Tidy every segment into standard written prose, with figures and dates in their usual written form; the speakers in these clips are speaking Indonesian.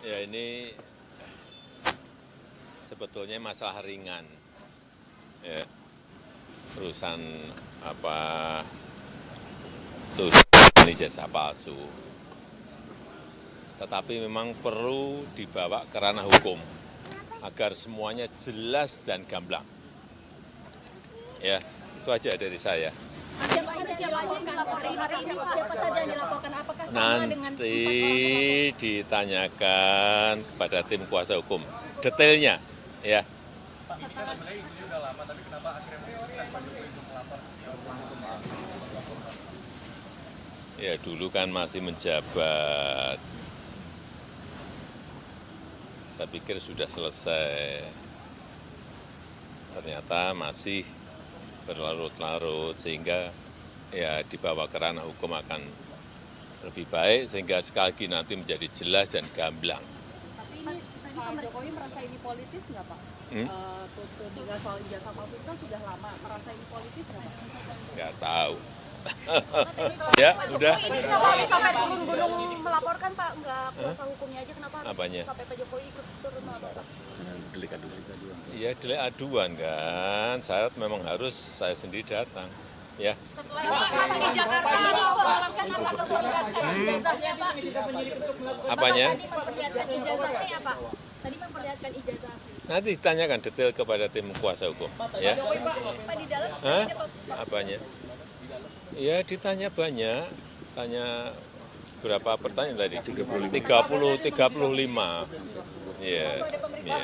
Ya ini sebetulnya masalah ringan, ya, urusan apa tuduhan ijazah palsu. Tetapi memang perlu dibawa ke ranah hukum agar semuanya jelas dan gamblang. Ya, itu aja dari saya. Nanti ditanyakan kepada tim kuasa hukum detailnya, ya. Ya dulu kan masih menjabat. Saya pikir sudah selesai. Ternyata masih berlarut-larut sehingga ya dibawa ke ranah hukum akan lebih baik sehingga sekali lagi nanti menjadi jelas dan gamblang. Tapi ini Pak Jokowi merasa ini politis nggak Pak? Dengan soal ijazah palsu itu kan sudah lama, merasa ini politis nggak Pak? Nggak tahu. Ya, udah. Ini sampai turun gunung melaporkan Pak, nggak kuasa hukumnya aja, kenapa harus Apanya? sampai Pak Jokowi ikut turun melapor? Ya delik aduan kan, syarat memang harus saya sendiri datang. Ya. Masih di Jakarta, ini informasikan apa ijazahnya Pak? Apanya? Tadi memperlihatkan ijazahnya ya Pak? Tadi memperlihatkan ijazah. Nanti ditanyakan detail kepada tim kuasa hukum. Ya. Pak di dalam Hah? Apanya? Ya ditanya banyak, tanya berapa pertanyaan tadi? 35. Ya. Ya.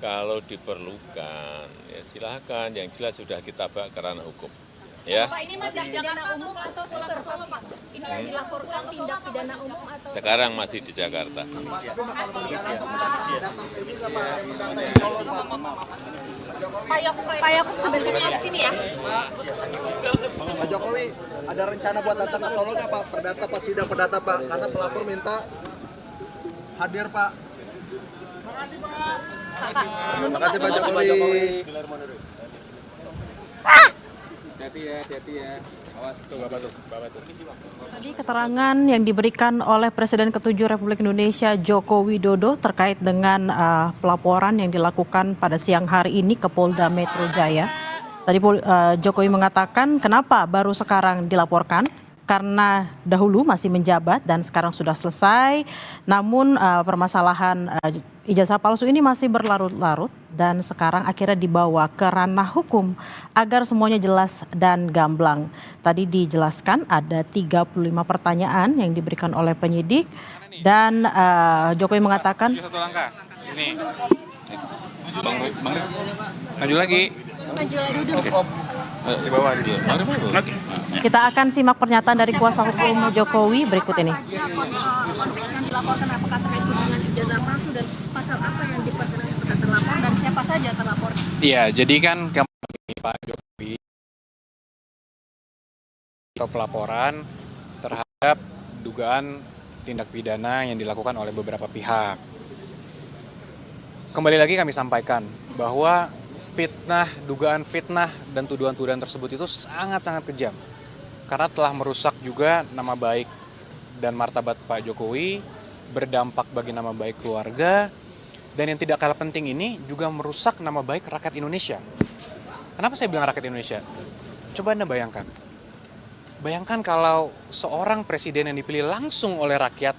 Kalau diperlukan, ya silahkan. Yang jelas sudah kita bawa ke ranah hukum. Ya. Pak, ini masih pidana umum atau Solo Pak? Ini yang dilaporkan tindak pidana umum atau? Sekarang masih di Jakarta. Pak Yakub sebenarnya di sini ya. Pak Jokowi, ada rencana buat datang ke Solo nggak Pak? Perdata Pak, sidang perdata Pak, karena pelapor minta hadir Pak. Terima kasih Pak Jokowi. Hati-hati ya. Awas, tuh Bapak tuh. Tadi keterangan yang diberikan oleh Presiden ke-7 Republik Indonesia Joko Widodo terkait dengan pelaporan yang dilakukan pada siang hari ini ke Polda Metro Jaya. Tadi Jokowi mengatakan kenapa baru sekarang dilaporkan, karena dahulu masih menjabat dan sekarang sudah selesai. Namun permasalahan ijazah palsu ini masih berlarut-larut dan sekarang akhirnya dibawa ke ranah hukum agar semuanya jelas dan gamblang. Tadi dijelaskan ada 35 pertanyaan yang diberikan oleh penyidik dan Jokowi mengatakan satu langkah. Ini. Bang maju lagi. Di bawah dulu. kita akan simak pernyataan dari kuasa hukum Jokowi berikut ini. Konteks yang dilaporkan apakah terkait dengan ijazah palsu dan pasal apa yang diperkenalkan terlapor dan siapa saja terlapor? Iya, jadi kan kami Pak Jokowi atau pelaporan terhadap dugaan tindak pidana yang dilakukan oleh beberapa pihak. Kembali lagi kami sampaikan bahwa dugaan fitnah dan tuduhan-tuduhan tersebut itu sangat-sangat kejam. Karena telah merusak juga nama baik dan martabat Pak Jokowi, berdampak bagi nama baik keluarga, dan yang tidak kalah penting ini juga merusak nama baik rakyat Indonesia. Kenapa saya bilang rakyat Indonesia? Coba Anda bayangkan. Bayangkan kalau seorang presiden yang dipilih langsung oleh rakyat,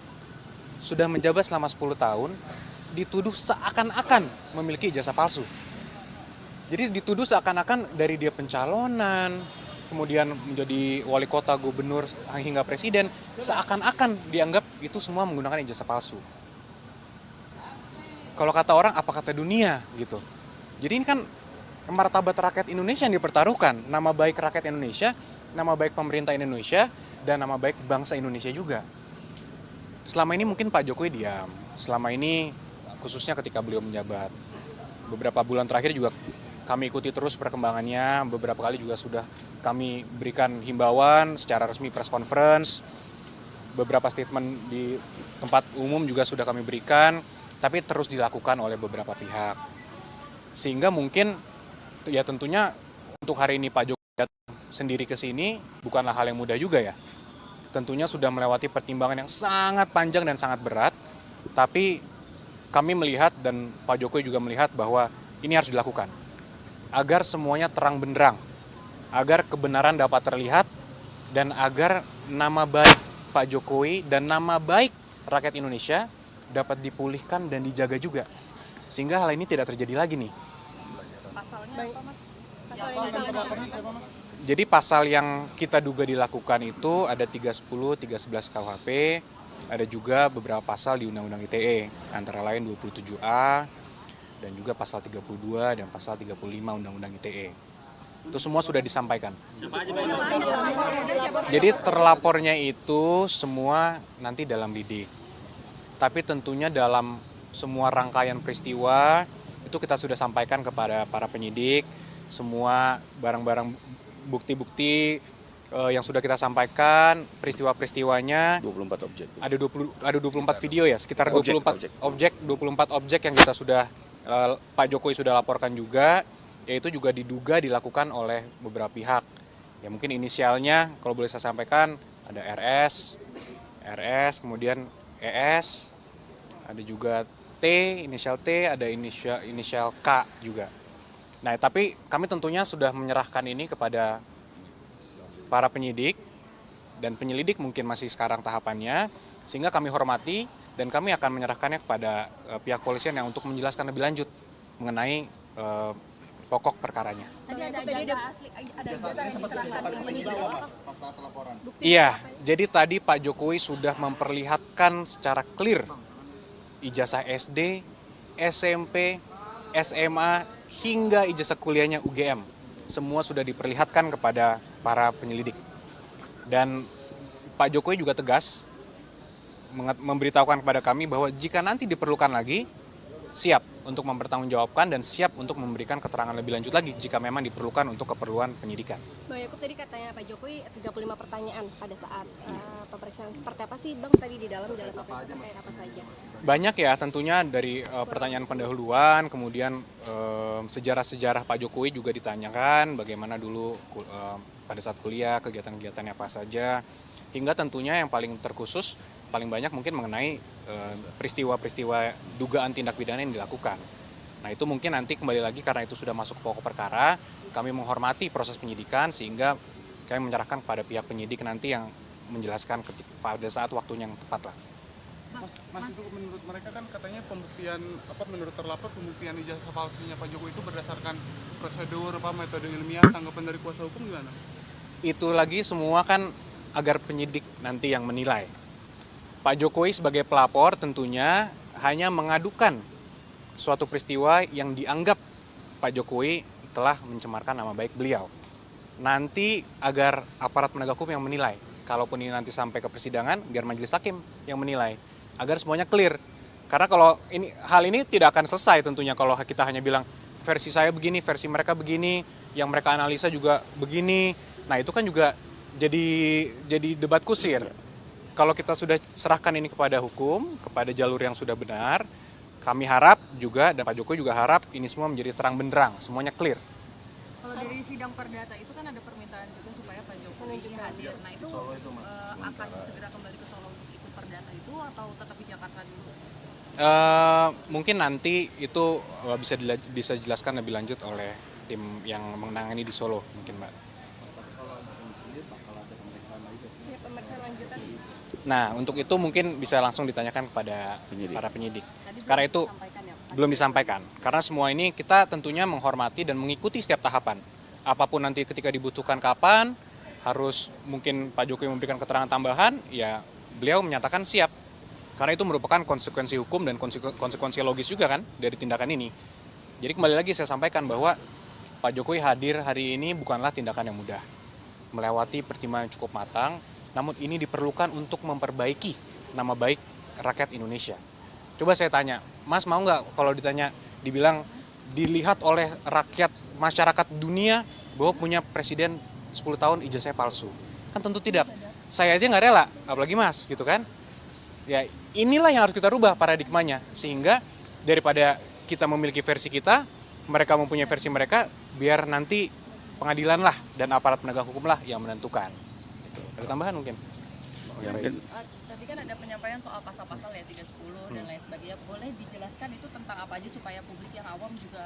sudah menjabat selama 10 tahun, dituduh seakan-akan memiliki ijazah palsu. Jadi dituduh seakan-akan dari dia pencalonan, kemudian menjadi wali kota, gubernur, hingga presiden, seakan-akan dianggap itu semua menggunakan ijazah palsu. Kalau kata orang, apa kata dunia gitu. Jadi ini kan martabat rakyat Indonesia yang dipertaruhkan, nama baik rakyat Indonesia, nama baik pemerintah Indonesia, dan nama baik bangsa Indonesia juga. Selama ini mungkin Pak Jokowi diam, selama ini khususnya ketika beliau menjabat. Beberapa bulan terakhir juga kami ikuti terus perkembangannya, beberapa kali juga sudah kami berikan himbauan secara resmi press conference, beberapa statement di tempat umum juga sudah kami berikan, tapi terus dilakukan oleh beberapa pihak. Sehingga mungkin ya tentunya untuk hari ini Pak Jokowi sendiri ke sini bukanlah hal yang mudah juga ya. Tentunya sudah melewati pertimbangan yang sangat panjang dan sangat berat, tapi kami melihat dan Pak Jokowi juga melihat bahwa ini harus dilakukan agar semuanya terang benderang, agar kebenaran dapat terlihat, dan agar nama baik Pak Jokowi dan nama baik rakyat Indonesia dapat dipulihkan dan dijaga juga. Sehingga hal ini tidak terjadi lagi nih. Pasalnya apa, Mas? Jadi pasal yang kita duga dilakukan itu ada 310, 311 KUHP, ada juga beberapa pasal di Undang-Undang ITE, antara lain 27A, dan juga pasal 32 dan pasal 35 Undang-Undang ITE. Itu semua sudah disampaikan. Jadi terlapornya itu semua nanti dalam lidik. Tapi tentunya dalam semua rangkaian peristiwa itu kita sudah sampaikan kepada para penyidik, semua barang-barang bukti-bukti yang sudah kita sampaikan, peristiwa-peristiwanya 24 objek. Ada 24 video ya, sekitar 24 objek yang kita sudah Pak Jokowi sudah laporkan juga, yaitu juga diduga dilakukan oleh beberapa pihak. Ya mungkin inisialnya kalau boleh saya sampaikan ada RS, kemudian ES, ada juga T, inisial T, ada inisial K juga. Nah, tapi kami tentunya sudah menyerahkan ini kepada para penyidik dan penyelidik mungkin masih sekarang tahapannya, sehingga kami hormati dan kami akan menyerahkannya kepada pihak polisian yang untuk menjelaskan lebih lanjut mengenai pokok perkaranya. Tadi ada ijazah asli, ada ijazah yang diserahkan ke penyidik. Iya, jadi tadi Pak Jokowi sudah memperlihatkan secara clear ijazah SD, SMP, SMA, hingga ijazah kuliahnya UGM. Semua sudah diperlihatkan kepada para penyelidik. Dan Pak Jokowi juga tegas memberitahukan kepada kami bahwa jika nanti diperlukan lagi, siap untuk mempertanggungjawabkan dan siap untuk memberikan keterangan lebih lanjut lagi jika memang diperlukan untuk keperluan penyidikan. Bang Yakub, tadi katanya Pak Jokowi 35 pertanyaan pada saat pemeriksaan. Seperti apa sih Bang tadi di dalam pemeriksaan terkait apa saja? Banyak ya tentunya dari pertanyaan pendahuluan, kemudian sejarah-sejarah Pak Jokowi juga ditanyakan, bagaimana dulu pada saat kuliah, kegiatan-kegiatannya apa saja, hingga tentunya yang paling terkhusus, paling banyak mungkin mengenai peristiwa-peristiwa dugaan tindak pidana yang dilakukan. Nah itu mungkin nanti kembali lagi karena itu sudah masuk pokok perkara, kami menghormati proses penyidikan sehingga kami menyerahkan kepada pihak penyidik nanti yang menjelaskan pada saat waktunya yang tepat lah. Mas itu menurut mereka kan katanya pembuktian menurut terlapor pembuktian ijazah palsunya Pak Jokowi itu berdasarkan prosedur metode ilmiah, tanggapan dari kuasa hukum gimana? Itu lagi semua kan agar penyidik nanti yang menilai. Pak Jokowi sebagai pelapor tentunya hanya mengadukan suatu peristiwa yang dianggap Pak Jokowi telah mencemarkan nama baik beliau. Nanti agar aparat penegak hukum yang menilai. Kalaupun ini nanti sampai ke persidangan, biar majelis hakim yang menilai. Agar semuanya clear. Karena kalau hal ini tidak akan selesai tentunya kalau kita hanya bilang versi saya begini, versi mereka begini, yang mereka analisa juga begini. Nah itu kan juga jadi debat kusir. Kalau kita sudah serahkan ini kepada hukum, kepada jalur yang sudah benar, kami harap juga dan Pak Jokowi juga harap ini semua menjadi terang benderang, semuanya clear. Kalau dari sidang perdata itu kan ada permintaan juga supaya Pak Jokowi hadir. Nah itu akan segera kembali ke Solo untuk ikut perdata itu atau tetap di Jakarta dulu? Mungkin nanti itu bisa dijelaskan lebih lanjut oleh tim yang menangani di Solo mungkin Mbak. Ya, pemeriksaan lanjutan. Nah untuk itu mungkin bisa langsung ditanyakan kepada para penyidik. Karena itu Ya, belum disampaikan. Karena semua ini kita tentunya menghormati dan mengikuti setiap tahapan. Apapun nanti ketika dibutuhkan kapan, harus mungkin Pak Jokowi memberikan keterangan tambahan, ya beliau menyatakan siap. Karena itu merupakan konsekuensi hukum dan konsekuensi logis juga kan dari tindakan ini. Jadi kembali lagi saya sampaikan bahwa Pak Jokowi hadir hari ini bukanlah tindakan yang mudah. Melewati pertimbangan yang cukup matang, namun ini diperlukan untuk memperbaiki nama baik rakyat Indonesia. Coba saya tanya, Mas mau nggak kalau dibilang dilihat oleh rakyat masyarakat dunia bahwa punya presiden 10 tahun ijazahnya palsu? Kan tentu tidak. Saya aja nggak rela, apalagi Mas gitu kan. Ya inilah yang harus kita rubah paradigmanya. Sehingga daripada kita memiliki versi kita, mereka mempunyai versi mereka, biar nanti pengadilan lah dan aparat penegak hukum lah yang menentukan. Gitu. Ada tambahan mungkin? Tadi kan ada penyampaian soal pasal-pasal ya 310 dan lain sebagainya. Boleh dijelaskan itu tentang apa aja supaya publik yang awam juga